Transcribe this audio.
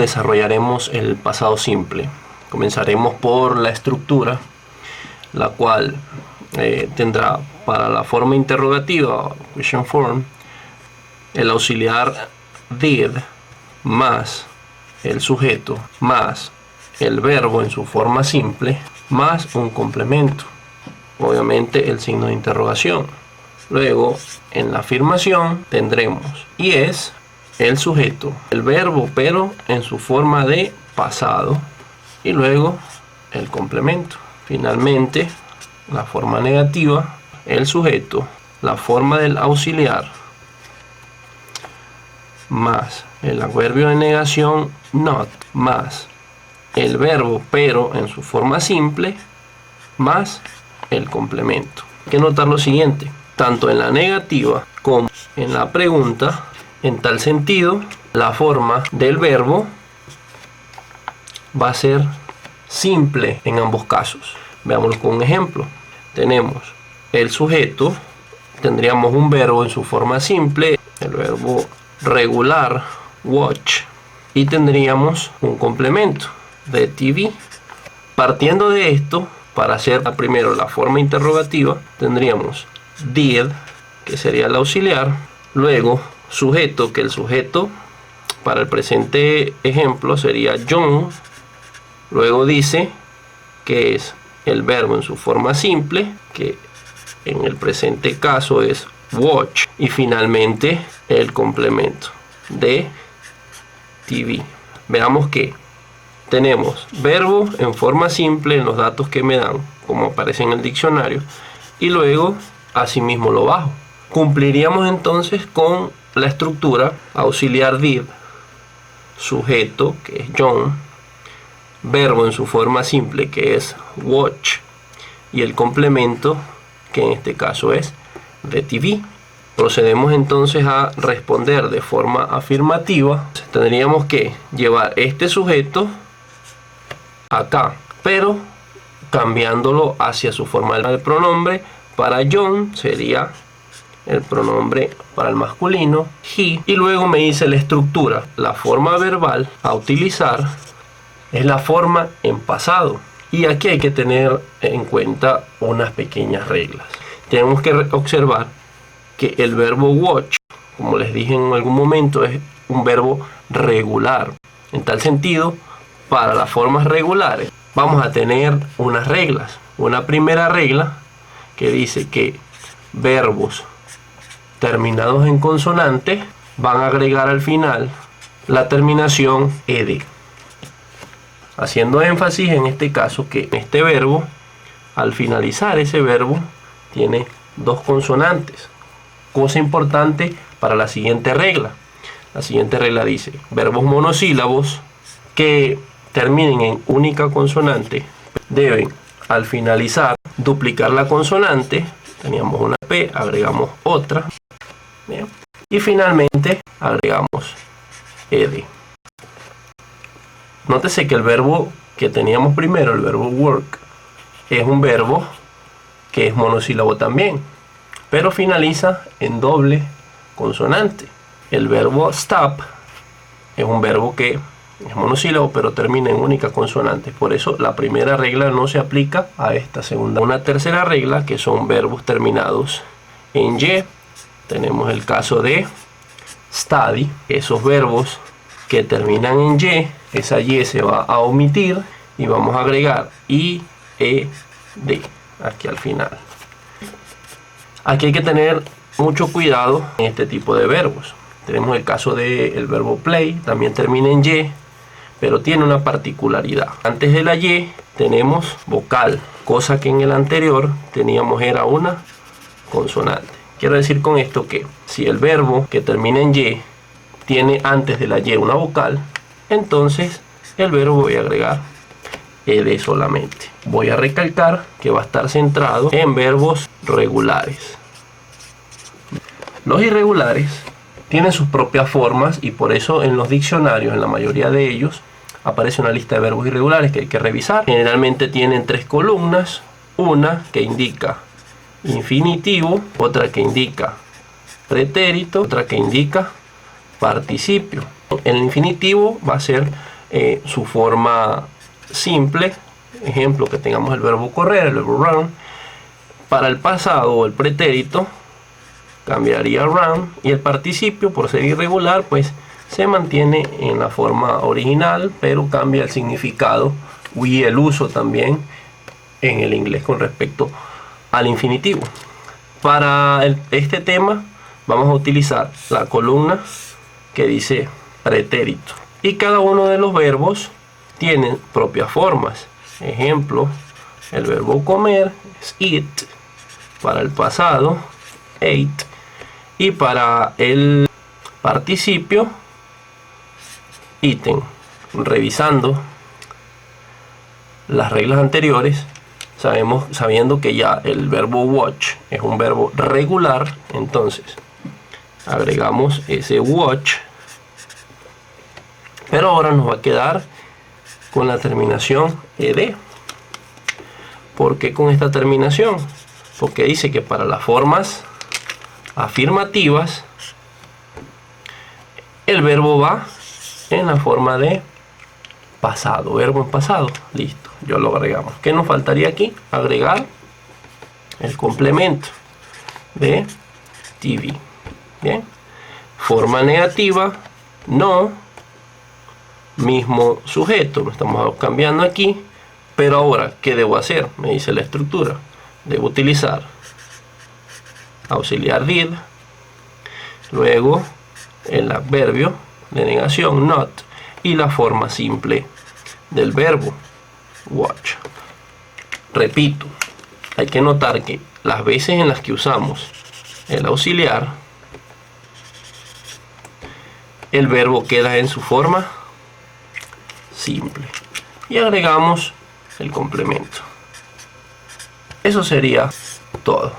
desarrollaremos el pasado simple. Comenzaremos por la estructura, la cual tendrá para la forma interrogativa, question form, el auxiliar did más el sujeto más el verbo en su forma simple más un complemento, obviamente el signo de interrogación. Luego en la afirmación tendremos y es el sujeto, el verbo pero en su forma de pasado y luego el complemento. Finalmente la forma negativa, el sujeto, la forma del auxiliar más el adverbio de negación not más el verbo pero en su forma simple más el complemento. Hay que notar lo siguiente: tanto en la negativa como en la pregunta, en tal sentido, la forma del verbo va a ser simple en ambos casos. Veámoslo con un ejemplo. Tenemos el sujeto, tendríamos un verbo en su forma simple, el verbo regular, watch, y tendríamos un complemento de TV. Partiendo de esto, para hacer primero la forma interrogativa, tendríamos did, que sería el auxiliar, luego sujeto, que el sujeto para el presente ejemplo sería John, luego dice que es el verbo en su forma simple, que en el presente caso es watch, y finalmente el complemento de TV. Veamos que tenemos verbo en forma simple en los datos que me dan, como aparece en el diccionario, y luego asimismo lo bajo. Cumpliríamos entonces con la estructura auxiliar did, sujeto, que es John, verbo en su forma simple, que es watch, y el complemento, que en este caso es de TV. Procedemos entonces a responder de forma afirmativa. Tendríamos que llevar este sujeto acá, pero cambiándolo hacia su forma del pronombre. Para John sería el pronombre para el masculino, he, y luego me dice la estructura. La forma verbal a utilizar es la forma en pasado, y aquí hay que tener en cuenta unas pequeñas reglas. Tenemos que observar que el verbo watch, como les dije en algún momento, es un verbo regular. En tal sentido, para las formas regulares vamos a tener unas reglas. Una primera regla que dice que verbos terminados en consonante van a agregar al final la terminación ed, haciendo énfasis en este caso que este verbo, al finalizar ese verbo, tiene dos consonantes. Cosa importante para la siguiente regla. La siguiente regla dice: verbos monosílabos que terminen en única consonante deben, al finalizar, duplicar la consonante. Teníamos una P, agregamos otra. Bien. Y finalmente agregamos ed. Nótese que el verbo que teníamos primero, el verbo work, es un verbo que es monosílabo también, pero finaliza en doble consonante. El verbo stop es un verbo que es monosílabo pero termina en única consonante. Por eso la primera regla no se aplica a esta segunda. Una tercera regla, que son verbos terminados en y. Tenemos el caso de study. Esos verbos que terminan en y, esa y se va a omitir y vamos a agregar ied aquí al final. Aquí hay que tener mucho cuidado en este tipo de verbos. Tenemos el caso del verbo play, también termina en y, pero tiene una particularidad. Antes de la y tenemos vocal, cosa que en el anterior teníamos era una consonante. Quiero decir con esto que si el verbo que termina en y tiene antes de la y una vocal, entonces el verbo voy a agregar ed solamente. Voy a recalcar que va a estar centrado en verbos regulares. Los irregulares tienen sus propias formas y por eso en los diccionarios, en la mayoría de ellos, aparece una lista de verbos irregulares que hay que revisar. Generalmente tienen 3 columnas, una que indica infinitivo, otra que indica pretérito, otra que indica participio. El infinitivo va a ser su forma simple. Ejemplo, que tengamos el verbo correr, el verbo run. Para el pasado o el pretérito cambiaría run, y el participio, por ser irregular, pues se mantiene en la forma original, pero cambia el significado y el uso también en el inglés con respecto al infinitivo. Para este tema vamos a utilizar la columna que dice pretérito, y cada uno de los verbos tiene propias formas. Ejemplo, el verbo comer es eat, para el pasado ate, y para el participio eaten. Revisando las reglas anteriores, sabiendo que ya el verbo watch es un verbo regular, entonces agregamos ese watch, pero ahora nos va a quedar con la terminación ed. ¿Por qué con esta terminación? Porque dice que para las formas afirmativas el verbo va en la forma de pasado, verbo en pasado. Listo, yo lo agregamos. ¿Qué nos faltaría aquí? Agregar el complemento de TV. Bien, forma negativa, no, mismo sujeto, lo estamos cambiando aquí. Pero ahora, ¿qué debo hacer? Me dice la estructura. Debo utilizar auxiliar did, luego el adverbio de negación not, y la forma simple del verbo watch. Repito, hay que notar que las veces en las que usamos el auxiliar, el verbo queda en su forma simple, y agregamos el complemento. Eso sería todo.